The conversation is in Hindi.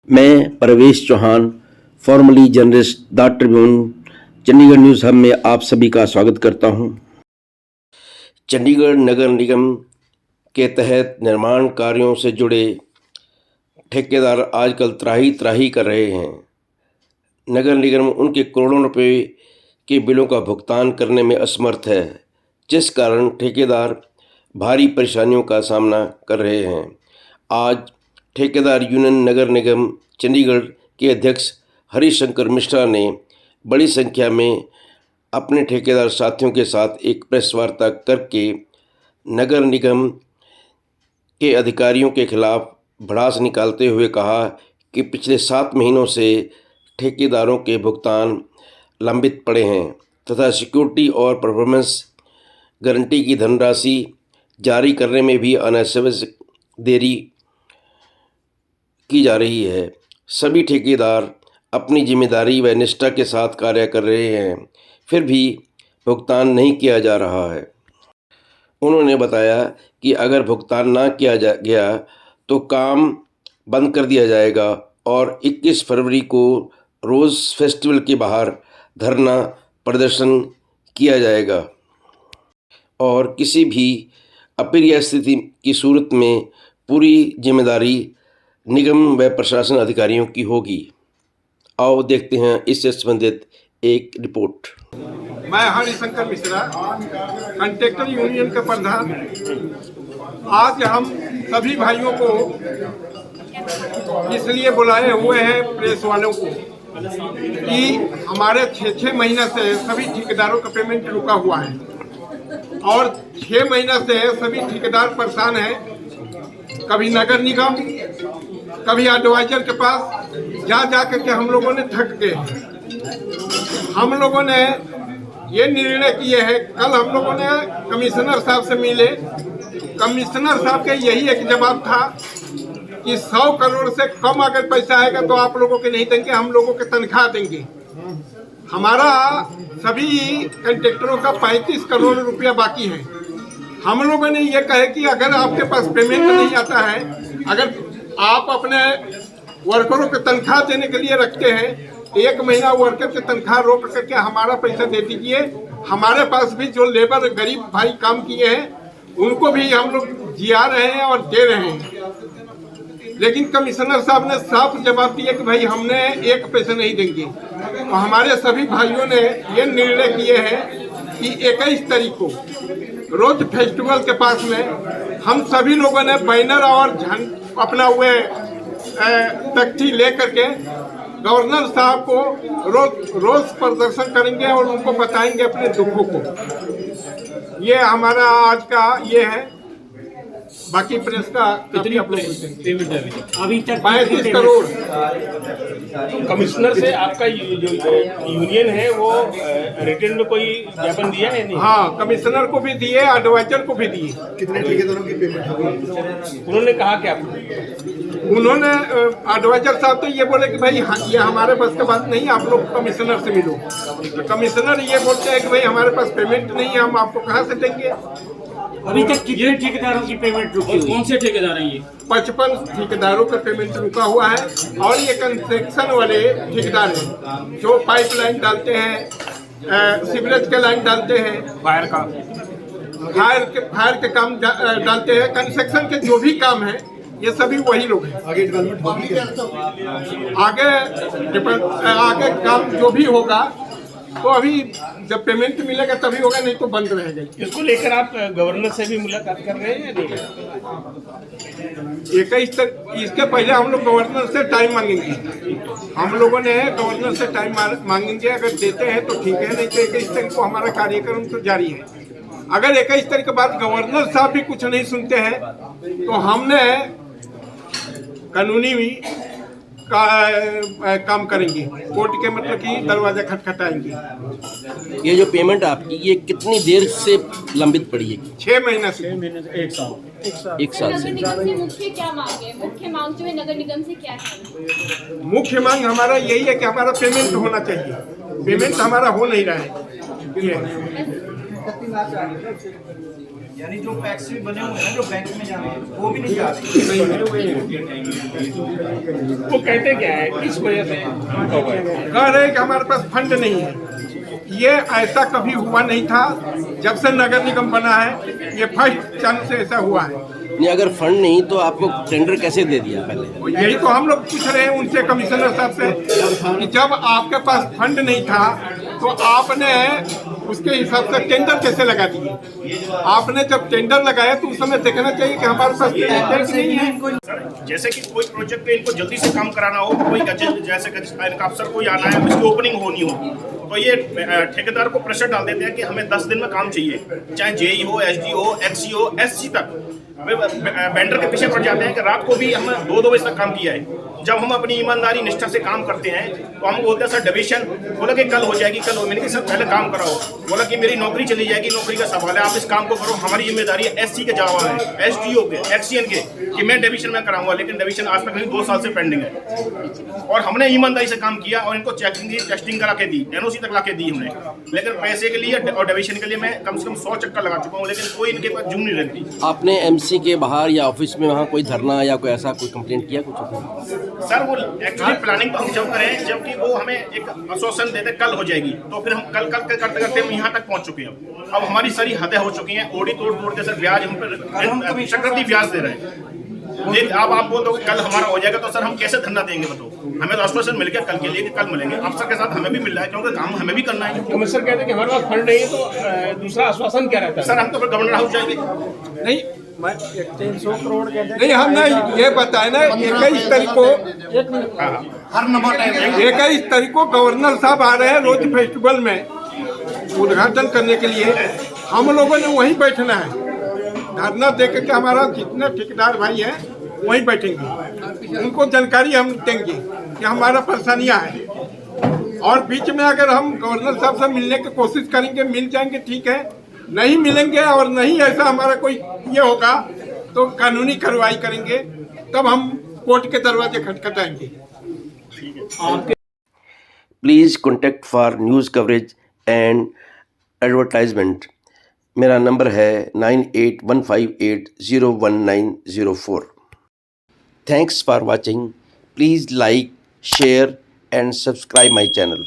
मैं Parvesh Chauhan, formerly journalist the Tribune, Chandigarh news hub में आप सभी का स्वागत करता हूं। चंडीगढ़ नगर निगम के तहत निर्माण कार्यों से जुड़े ठेकेदार आजकल त्राही त्राही कर रहे हैं। नगर निगम उनके करोड़ों रुपए के बिलों का भुगतान करने में असमर्थ है, जिस कारण ठेकेदार भारी परेशानियों का सामना कर रहे हैं। आज ठेकेदार यूनियन नगर निगम चंडीगढ़ के अध्यक्ष हरिशंकर मिश्रा ने बड़ी संख्या में अपने ठेकेदार साथियों के साथ एक प्रेस वार्ता करके नगर निगम के अधिकारियों के खिलाफ भड़ास निकालते हुए कहा कि पिछले 7 महीनों से ठेकेदारों के भुगतान लंबित पड़े हैं तथा सिक्योरिटी और परफॉर्मेंस गारंटी की धनराशि जारी करने में भी अनावश्यक देरी की जा रही है। सभी ठेकेदार अपनी जिम्मेदारी व निष्ठा के साथ कार्य कर रहे हैं, फिर भी भुगतान नहीं किया जा रहा है। उन्होंने बताया कि अगर भुगतान ना किया गया तो काम बंद कर दिया जाएगा और 21 फरवरी को रोज़ फेस्टिवल के बाहर धरना प्रदर्शन किया जाएगा और किसी भी अप्रिय स्थिति की सूरत में पूरी जिम्मेदारी निगम व प्रशासन अधिकारियों की होगी। आओ देखते हैं इससे संबंधित एक रिपोर्ट। मैं हरिशंकर मिश्रा, कंट्रैक्टर यूनियन के प्रधान। आज हम सभी भाइयों को इसलिए बुलाए हुए हैं, प्रेस वालों को, कि हमारे 6 महीने से सभी ठेकेदारों का पेमेंट रुका हुआ है और 6 महीने से सभी ठेकेदार परेशान हैं। कभी नगर निगम, कभी एडवाइजर के पास जा करके हम लोगों ने थक गए। हम लोगों ने ये निर्णय किए हैं, कल हम लोगों ने कमिश्नर साहब से मिले। कमिश्नर साहब का यही एक जवाब था कि 100 करोड़ से कम अगर पैसा आएगा तो आप लोगों के नहीं देंगे, हम लोगों के तनख्वाह देंगे। हमारा सभी कंट्रैक्टरों का 35 करोड़ रुपया बाकी है। हम लोगों ने ये कहे कि अगर आपके पास पेमेंट नहीं आता है, अगर आप अपने वर्करों को तनख्वाह देने के लिए रखते हैं, 1 महीना वर्कर की तनख्वाह रोक करके हमारा पैसा दे दीजिए। हमारे पास भी जो लेबर गरीब भाई काम किए हैं उनको भी हम लोग जिया रहे हैं और दे रहे हैं। लेकिन कमिश्नर साहब ने साफ जवाब दिया कि भाई हमने 1 पैसा नहीं देंगे। तो हमारे सभी भाइयों ने ये निर्णय किए हैं कि 21 तारीख को रोज फेस्टिवल के पास में हम सभी लोगों ने बैनर और अपना हुए तख्ती ले करके गवर्नर साहब को रोज प्रदर्शन करेंगे और उनको बताएंगे अपने दुखों को। ये हमारा आज का ये है। बाकी प्रेस का कितनी अभी तक 35 करोड़। कमिश्नर से आपका जो यूनियन है वो रिटर्न में कोई ज्ञापन दिया है? नहीं। हाँ, कमिश्नर को भी दिए, एडवाइजर को भी दिए। कितने ठेकेदारों की पेमेंट होगी? उन्होंने कहा क्या? उन्होंने एडवाइजर साहब तो ये बोले कि भाई ये हमारे बस की बात नहीं, आप लोग कमिश्नर से मिलो। कमिश्नर ये बोलते हैं कि भाई हमारे पास पेमेंट नहीं है, हम आपको कहाँ से देंगे। अभी तक कितने ठेकेदारों की पेमेंट रुकी हुई? कौन से ठेकेदार हैं ये? 55 ठेकेदारों का पेमेंट रुका हुआ है और ये कंस्ट्रक्शन वाले ठेकेदार हैं जो पाइपलाइन डालते हैं, सीवरेज के लाइन डालते हैं, फायर के काम डालते हैं, कंस्ट्रक्शन के जो भी काम है ये सभी वही लोग हैं। आगे डेवलपमेंट होगी क्या? आगे काम जो भी होगा तो अभी जब पेमेंट मिलेगा तभी होगा, नहीं तो बंद रहेगा। इसको लेकर आप गवर्नर से भी मुलाकात कर रहे हैं या नहीं? 21 तक इसके पहले हम लोग गवर्नर से टाइम मांगेंगे। हम लोगों ने गवर्नर से टाइम मांगेंगे, अगर देते हैं तो ठीक है, नहीं तो 21 तारीख को हमारा कार्यक्रम तो जारी है। अगर 21 तारीख के बाद गवर्नर साहब भी कुछ नहीं सुनते हैं तो हमने कानूनी भी काम करेंगे, कोर्ट के मतलब कि दरवाजा खटखटाएंगे। ये जो पेमेंट आपकी ये कितनी देर से लंबित पड़ी है? 6 महीना से 1 साल। 1 साल से। नगर निगम से मुख्य क्या मांग है? मुख्य मांग जो है नगर निगम से क्या है? मुख्य मांग हमारा यही है कि हमारा पेमेंट होना चाहिए। पेमेंट हमारा हो नहीं रहा है। यानी जो पैक्स भी बने हुए हैं जो बैंक में जा रहे हैं वो भी नहीं जा रहे। वो कहते क्या है, किस वजह से रुका हुआ है? कह रहे हैं कि हमारे पास फंड नहीं है। ये ऐसा कभी हुआ नहीं था जब से नगर निगम बना है, ये फर्स्ट चांस से ऐसा हुआ है। नहीं, अगर फंड नहीं तो आपको टेंडर कैसे दे दिया पहले? यही तो हम लोग पूछ रहे हैं उनसे, कमिश्नर साहब से, कि जब आपके पास फंड नहीं था तो आपने उसके हिसाब से टेंडर कैसे लगा दिए? आपने जब टेंडर लगाया तो उस समय देखना चाहिए कि हमारे पास टेंडर नहीं है। जैसे कि कोई प्रोजेक्ट पे इनको जल्दी से काम कराना हो, कोई जैसे इनका अफसर कोई आना है, उसकी ओपनिंग होनी हो, तो ये ठेकेदार को प्रेशर डाल देते हैं कि हमें 10 दिन में काम चाहिए, चाहे जेई हो, एसडी हो, एक्सी हो, एससी तक। वेंडर के पीछे पड़ जाते हैं कि रात को भी हमने 2-2 बजे तक काम किया है। जब हम अपनी ईमानदारी निष्ठा से काम करते हैं तो हम बोलते हैं सर डिविशन, बोला कि कल हो जाएगी, कल हो। मैंने कि सर पहले काम कराओ, बोला कि मेरी नौकरी चली जाएगी, नौकरी का सवाल है, आप इस काम को करो, हमारी जिम्मेदारी है। एससी के जवाब है, एसडीओ के, एक्सीएन के, कि मैं डिविशन में कराऊंगा, लेकिन डिविशन आज तक नहीं, 2 साल से पेंडिंग है। और हमने ईमानदारी से काम किया और इनको चेकिंग की, टेस्टिंग करा के दी, एनओसी तक ला के दी हमने, लेकिन पैसे के लिए और डिविशन के लिए मैं कम से कम 100 चक्कर लगा चुका हूँ, लेकिन कोई इनके पास जून नहीं लगती। आपने एमसी के बाहर या ऑफिस में वहाँ कोई धरना या कोई ऐसा कोई कंप्लेंट किया कुछ? सर वो एक्चुअली प्लानिंग तो हम जब करें, जबकि वो हमें एक आश्वासन देते कल हो जाएगी, तो फिर हम कल करते करते हम यहाँ तक पहुँच चुके हैं। अब हमारी सारी हदें हो चुकी हैं, ओडी तोड़ के सर ब्याज हम पर चक्रवृद्धि ब्याज दे रहे हैं। अब आप बोल दो कि कल हमारा हो जाएगा, तो सर हम कैसे धरना देंगे बताओ? हमें तो आश्वासन मिल गया कल के लिए कि कल मिलेंगे, अफसर के साथ हमें भी मिल रहा है, क्योंकि काम हमें भी करना है। कमिश्नर कहते हैं कि हमारे पास फंड नहीं है, तो दूसरा आश्वासन क्या रहता है? सर हम तो फिर गवर्नर हाउस जाएंगे। नहीं, 300 करोड़ नहीं, हमने ये बताया ना, 21 तारीख को 21 तारीख को गवर्नर साहब आ रहे हैं रोज फेस्टिवल में उद्घाटन करने के लिए। हम लोगों ने वहीं बैठना है, धरना देकर के हमारा जितने ठेकेदार भाई हैं वहीं बैठेंगे, उनको जानकारी हम देंगे कि हमारा परेशानियां हैं। और बीच में अगर हम गवर्नर साहब से मिलने की कोशिश करेंगे, मिल जाएंगे ठीक है, नहीं मिलेंगे और नहीं ऐसा हमारा कोई ये होगा तो कानूनी कार्रवाई करेंगे, तब हम कोर्ट के दरवाजे खटखटाएंगे। Please contact for news coverage and advertisement. मेरा नंबर है 9815801904। Thanks for watching. Please like, share and subscribe my channel.